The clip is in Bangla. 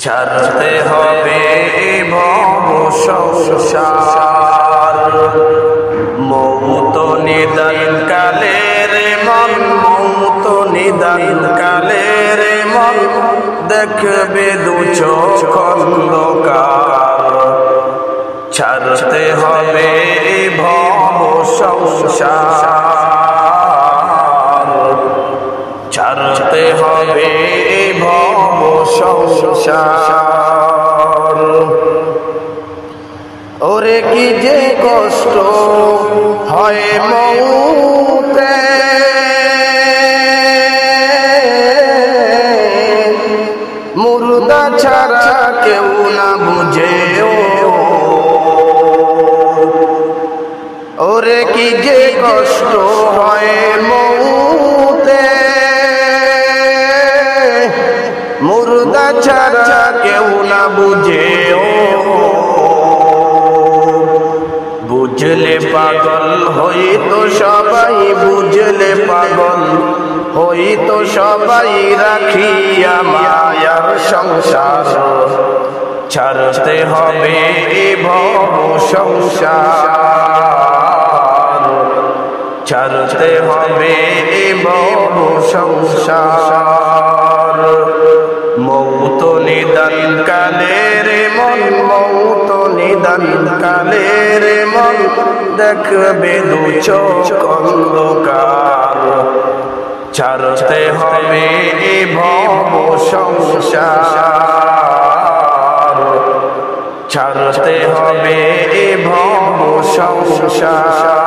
ছাড়তে হবে ভব সংসার। মৌত নিদান কালে রে মন, মৌত নিদান কালে রে মন, দেখবে দু চোখ অন্ধকার। ছাড়তে হবে ভব সংসার, ছাড়তে হবে ভব সংসার। ওরে কি যে কষ্ট হয় মৌতে, মুর্দা ছাড়া কেউ না বুঝে। ওরে কি যে কষ্ট হয় মৌতে, মুর্দা ছাড়া কেউ না বুঝে। বুঝলে পাগল হইতো সবাই, বুঝলে পাগল হইতো সবাই, রাখিয়া মায়ার সংসার। ছাড়তে হবে ভব সংসার, ছাড়তে হবে ভব সংসার। মৌত নিদান কালে রে মন, মৌত নিদান কালে রে মন, দেখবে দু চোখ অন্ধকার। ছাড়তে হবে ভব সংসার, ছাড়তে হবে ভব সংসার।